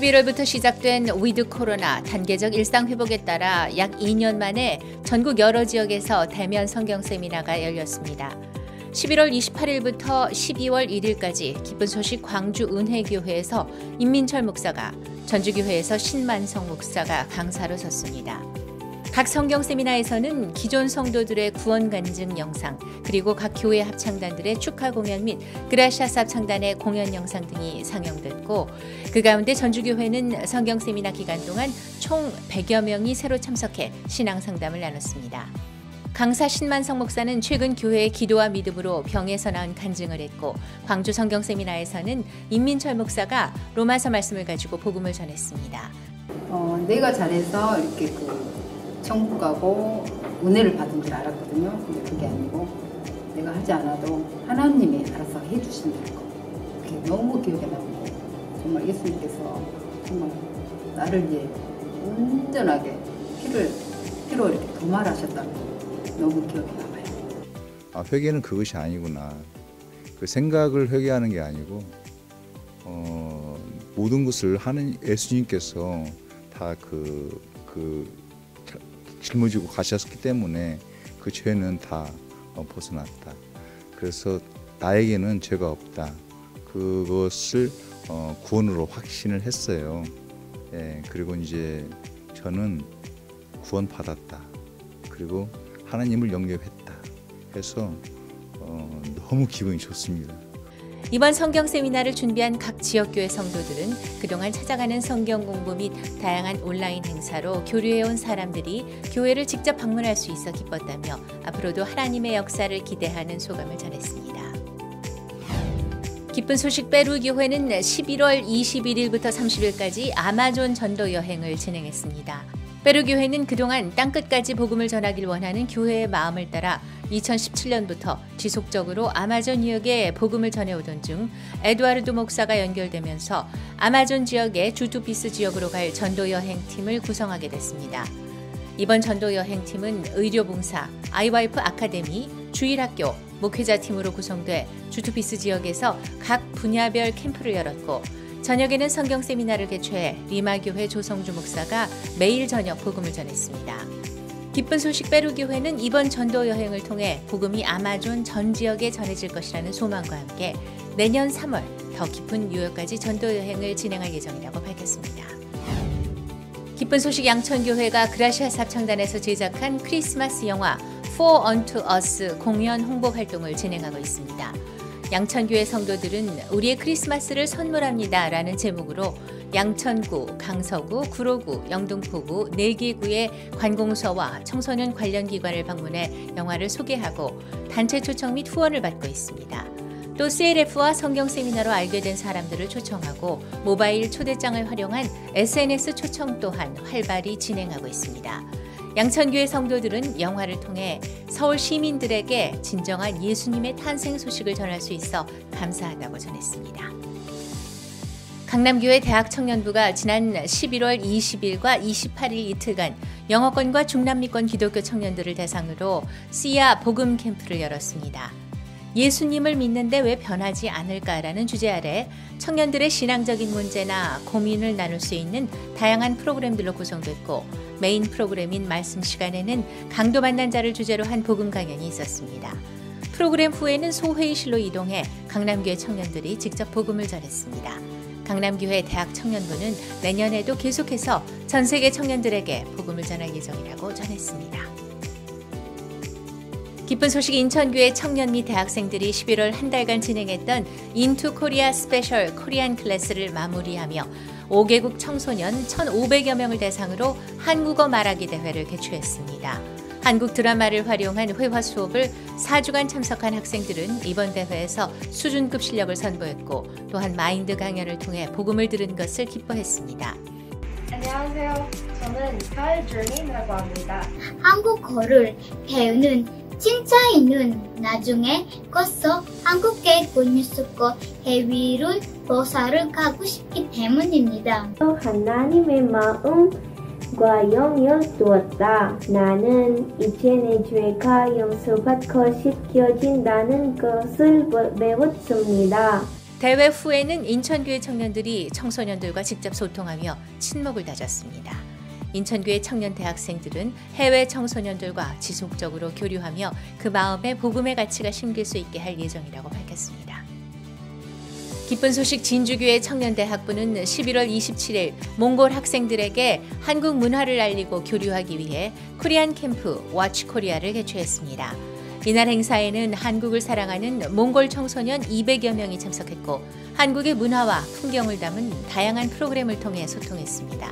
11월부터 시작된 위드 코로나 단계적 일상 회복에 따라 약 2년 만에 전국 여러 지역에서 대면 성경 세미나가 열렸습니다. 11월 28일부터 12월 1일까지 기쁜 소식 광주 은혜교회에서 임민철 목사가, 전주교회에서 신만성 목사가 강사로 섰습니다. 각 성경 세미나에서는 기존 성도들의 구원 간증 영상, 그리고 각 교회 합창단들의 축하 공연 및 그라시아스 합창단의 공연 영상 등이 상영됐고, 그 가운데 전주교회는 성경 세미나 기간 동안 총 100여 명이 새로 참석해 신앙 상담을 나눴습니다. 강사 신만성 목사는 최근 교회의 기도와 믿음으로 병에서 나은 간증을 했고, 광주 성경 세미나에서는 임민철 목사가 로마서 말씀을 가지고 복음을 전했습니다. 내가 잘해서 이렇게 천국 가고 은혜를 받은 줄 알았거든요. 근데 그게 아니고 내가 하지 않아도 하나님이 알아서 해주신다는 거. 그게 너무 기억에 남고, 정말 예수님께서 정말 나를 위해 온전하게 피로 이렇게 도말하셨다는 거 너무 기억에 남아요. 회개는 그것이 아니구나. 그 생각을 회개하는 게 아니고 모든 것을 하는 예수님께서 다 짊어지고 가셨기 때문에 그 죄는 다 벗어났다. 그래서 나에게는 죄가 없다. 그것을 구원으로 확신을 했어요. 그리고 이제 저는 구원받았다. 그리고 하나님을 영접했다. 해서 너무 기분이 좋습니다. 이번 성경 세미나를 준비한 각 지역교회 성도들은 그동안 찾아가는 성경 공부 및 다양한 온라인 행사로 교류해온 사람들이 교회를 직접 방문할 수 있어 기뻤다며 앞으로도 하나님의 역사를 기대하는 소감을 전했습니다. 기쁜 소식 페루교회는 11월 21일부터 30일까지 아마존 전도 여행을 진행했습니다. 페루교회는 그동안 땅끝까지 복음을 전하길 원하는 교회의 마음을 따라 2017년부터 지속적으로 아마존 지역에 복음을 전해오던 중 에두아르도 목사가 연결되면서 아마존 지역의 주투피스 지역으로 갈 전도여행팀을 구성하게 됐습니다. 이번 전도여행팀은 의료봉사, 아이와이프 아카데미, 주일학교, 목회자팀으로 구성돼 주투피스 지역에서 각 분야별 캠프를 열었고, 저녁에는 성경 세미나를 개최해 리마교회 조성주 목사가 매일 저녁 복음을 전했습니다. 기쁜 소식 페루교회는 이번 전도 여행을 통해 복음이 아마존 전 지역에 전해질 것이라는 소망과 함께 내년 3월 더 깊은 유역까지 전도 여행을 진행할 예정이라고 밝혔습니다. 기쁜 소식 양천교회가 그라시아스 합창단에서 제작한 크리스마스 영화 For Unto Us 공연 홍보 활동을 진행하고 있습니다. 양천교회 성도들은 우리의 크리스마스를 선물합니다 라는 제목으로 양천구, 강서구, 구로구, 영등포구 4개 구의 관공서와 청소년 관련 기관을 방문해 영화를 소개하고 단체 초청 및 후원을 받고 있습니다. 또 CLF와 성경 세미나로 알게 된 사람들을 초청하고 모바일 초대장을 활용한 SNS 초청 또한 활발히 진행하고 있습니다. 양천교회 성도들은 영화를 통해 서울 시민들에게 진정한 예수님의 탄생 소식을 전할 수 있어 감사하다고 전했습니다. 강남교회 대학청년부가 지난 11월 20일과 28일 이틀간 영어권과 중남미권 기독교 청년들을 대상으로 씨야 복음 캠프를 열었습니다. 예수님을 믿는데 왜 변하지 않을까라는 주제 아래 청년들의 신앙적인 문제나 고민을 나눌 수 있는 다양한 프로그램들로 구성됐고, 메인 프로그램인 말씀 시간에는 강도 만난 자를 주제로 한 복음 강연이 있었습니다. 프로그램 후에는 소회의실로 이동해 강남교회 청년들이 직접 복음을 전했습니다. 강남교회 대학청년부는 내년에도 계속해서 전 세계 청년들에게 복음을 전할 예정이라고 전했습니다. 기쁜 소식 인천교회 청년 및 대학생들이 11월 한 달간 진행했던 인투 코리아 스페셜 코리안 클래스를 마무리하며 5개국 청소년 1,500여 명을 대상으로 한국어 말하기 대회를 개최했습니다. 한국 드라마를 활용한 회화 수업을 4주간 참석한 학생들은 이번 대회에서 수준급 실력을 선보였고, 또한 마인드 강연을 통해 복음을 들은 것을 기뻐했습니다. 안녕하세요. 저는 하이저닝이라고 합니다. 한국어를 배우는 진짜이는 나중에 커서 한국에 보내주고 해외로 보사를 가고 싶기 때문입니다. 하나님의 마음과 영을 두었다. 나는 이제 내 죄가 용서받고 씻겨진다는 것을 배웠습니다. 대회 후에는 인천교회 청년들이 청소년들과 직접 소통하며 친목을 다졌습니다. 인천교회 청년 대학생들은 해외 청소년들과 지속적으로 교류하며 그 마음에 복음의 가치가 심길 수 있게 할 예정이라고 밝혔습니다. 기쁜 소식 진주교회 청년대학부는 11월 27일 몽골 학생들에게 한국 문화를 알리고 교류하기 위해 코리안 캠프 와치 코리아를 개최했습니다. 이날 행사에는 한국을 사랑하는 몽골 청소년 200여 명이 참석했고 한국의 문화와 풍경을 담은 다양한 프로그램을 통해 소통했습니다.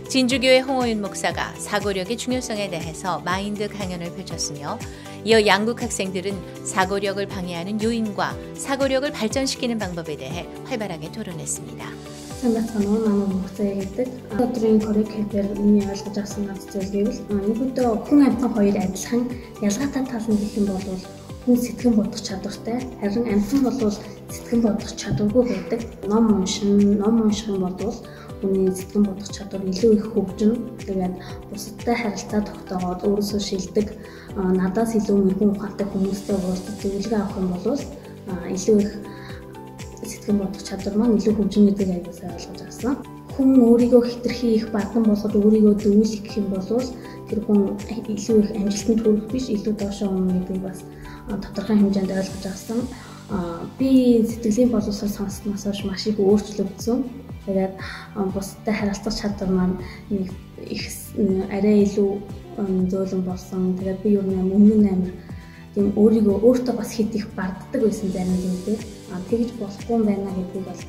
진주교회 홍호윤 목사가 사고력의 중요성에 대해서 마인드 강연을 펼쳤으며 이어 양국 학생들은 사고력을 방해하는 요인과 사고력을 발전시키는 방법에 대해 활발하게 토론했습니다. Санаа манай 목사에 гэдэг өдрийн curriculum миний ойлгож авсан зүйл гэвэл нэгдөө хүн амьтан хоёр адилхан ялгаатай тал нь гэх юм бол хүн сэтгэн бодох чадвартай харин амьтан бол сэтгэн бодох чадваргүй байдаг. Ном унших юм бол хүний сэтгэн бодох чадвар илүү их хөгжинө. Тэгээд бусадтай харилцаа тогтоогоод өөрөөсөө шилдэг надаас илүү мэрэгэн ухаантай хүмүүстэй уулзаж зөвлөгөө авах юм бол илүү их сэтгэн бодох чадвар маань илүү хөгжинө гэдгийг аягүй сайн ойлгож авсан. Хүн өөрийгөө хэтэрхий их бадан болгоод өөрийгөө дөвүүлэх гэх юм бол тэр хүн илүү их амжилтанд хүрэх биш, илүү доошоо өмнө гэдгийг бас тодорхой хэмжээнд ойлгож авсан. Би сэтгэлийн боловсрол сонсноос хойш маш их өөрчлөгдсөн. Тэгээд бусдад харилцах чадвар маань их арай илүү зөөлөн болсон. Тэгээд би юу нэ өмнө нь амар тийм өөртөө бас хэд их барддаг байсан зарим зүйл들 тэгж болохгүй байна гэдгийг бол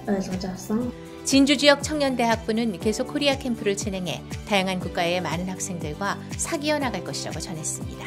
ойлгож авсан. 진주 지역 청년대학부는 계속 코리아 캠프를 진행해 다양한 국가의 많은 학생들과 사귀어 나갈 것이라고 전했습니다.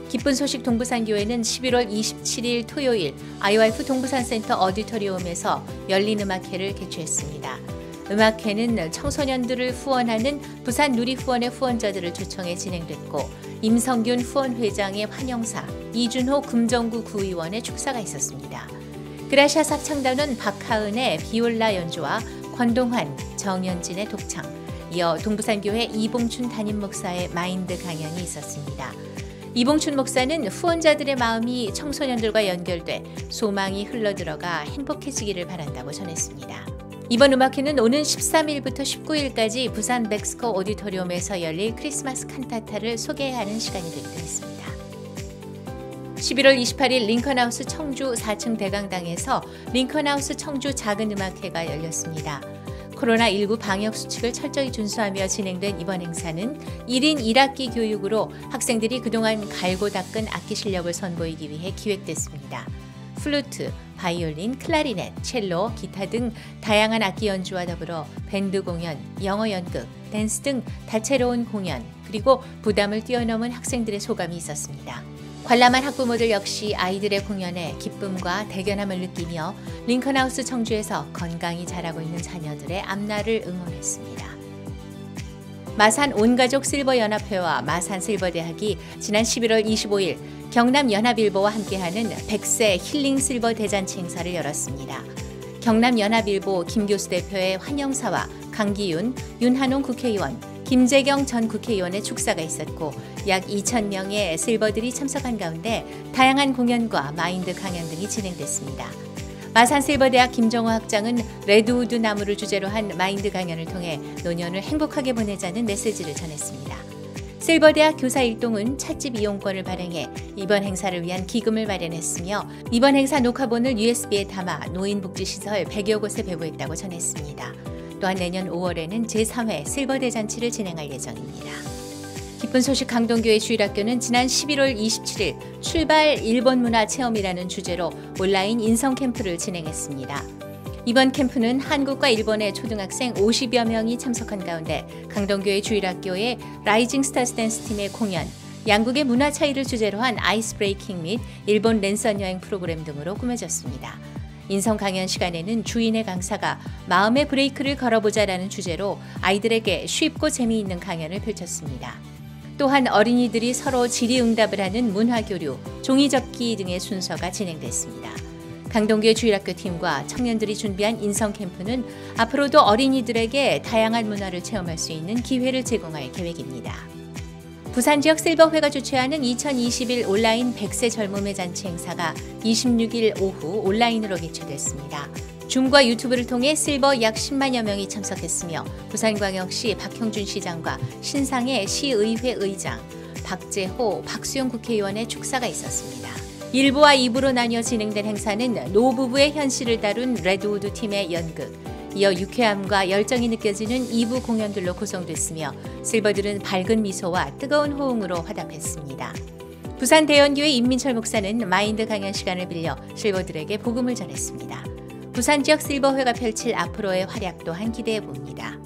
기쁜 소식 동부산교회는 11월 27일 토요일 IYF 동부산센터 어디토리움에서 열린 음악회를 개최했습니다. 음악회는 청소년들을 후원하는 부산 누리후원의 후원자들을 초청해 진행됐고 임성균 후원회장의 환영사, 이준호 금정구 구의원의 축사가 있었습니다. 그라샤 합창단은 박하은의 비올라 연주와 권동환, 정연진의 독창, 이어 동부산교회 이봉춘 담임 목사의 마인드 강연이 있었습니다. 이봉춘 목사는 후원자들의 마음이 청소년들과 연결돼 소망이 흘러들어가 행복해지기를 바란다고 전했습니다. 이번 음악회는 오는 13일부터 19일까지 부산 멕스코 오디토리움에서 열릴 크리스마스 칸타타를 소개하는 시간이 되기도 했습니다. 11월 28일 링컨하우스 청주 4층 대강당에서 링컨하우스 청주 작은 음악회가 열렸습니다. 코로나19 방역수칙을 철저히 준수하며 진행된 이번 행사는 1인 1악기 교육으로 학생들이 그동안 갈고 닦은 악기 실력을 선보이기 위해 기획됐습니다. 플루트, 바이올린, 클라리넷, 첼로, 기타 등 다양한 악기 연주와 더불어 밴드 공연, 영어 연극, 댄스 등 다채로운 공연, 그리고 부담을 뛰어넘은 학생들의 소감이 있었습니다. 관람한 학부모들 역시 아이들의 공연에 기쁨과 대견함을 느끼며 링컨하우스 청주에서 건강히 자라고 있는 자녀들의 앞날을 응원했습니다. 마산 온가족 실버연합회와 마산 실버대학이 지난 11월 25일 경남연합일보와 함께하는 100세 힐링 실버 대잔치 행사를 열었습니다. 경남연합일보 김교수 대표의 환영사와 강기윤, 윤한홍 국회의원, 김재경 전 국회의원의 축사가 있었고 약 2,000명의 실버들이 참석한 가운데 다양한 공연과 마인드 강연 등이 진행됐습니다. 마산 실버대학 김정호 학장은 레드우드 나무를 주제로 한 마인드 강연을 통해 노년을 행복하게 보내자는 메시지를 전했습니다. 실버대학 교사 일동은 찻집 이용권을 발행해 이번 행사를 위한 기금을 마련했으며 이번 행사 녹화본을 USB에 담아 노인복지시설 100여 곳에 배부했다고 전했습니다. 또한 내년 5월에는 제3회 실버대잔치를 진행할 예정입니다. 기쁜 소식 강동교회 주일학교는 지난 11월 27일 출발 일본 문화 체험이라는 주제로 온라인 인성 캠프를 진행했습니다. 이번 캠프는 한국과 일본의 초등학생 50여 명이 참석한 가운데 강동교회 주일학교의 라이징 스타즈 댄스 팀의 공연, 양국의 문화 차이를 주제로 한 아이스 브레이킹 및 일본 랜선 여행 프로그램 등으로 꾸며졌습니다. 인성 강연 시간에는 주인의 강사가 마음의 브레이크를 걸어보자라는 주제로 아이들에게 쉽고 재미있는 강연을 펼쳤습니다. 또한 어린이들이 서로 질의응답을 하는 문화교류, 종이접기 등의 순서가 진행됐습니다. 강동교회 주일학교 팀과 청년들이 준비한 인성 캠프는 앞으로도 어린이들에게 다양한 문화를 체험할 수 있는 기회를 제공할 계획입니다. 부산 지역 실버회가 주최하는 2021 온라인 100세 젊음의 잔치 행사가 26일 오후 온라인으로 개최됐습니다. 줌과 유튜브를 통해 실버 약 10만여 명이 참석했으며 부산광역시 박형준 시장과 신상의 시의회 의장, 박재호, 박수영 국회의원의 축사가 있었습니다. 1부와 2부로 나뉘어 진행된 행사는 노부부의 현실을 다룬 레드우드 팀의 연극, 이어 유쾌함과 열정이 느껴지는 2부 공연들로 구성됐으며 실버들은 밝은 미소와 뜨거운 호응으로 화답했습니다. 부산 대연교회 임민철 목사는 마인드 강연 시간을 빌려 실버들에게 복음을 전했습니다. 부산 지역 실버회가 펼칠 앞으로의 활약 또한 기대해 봅니다.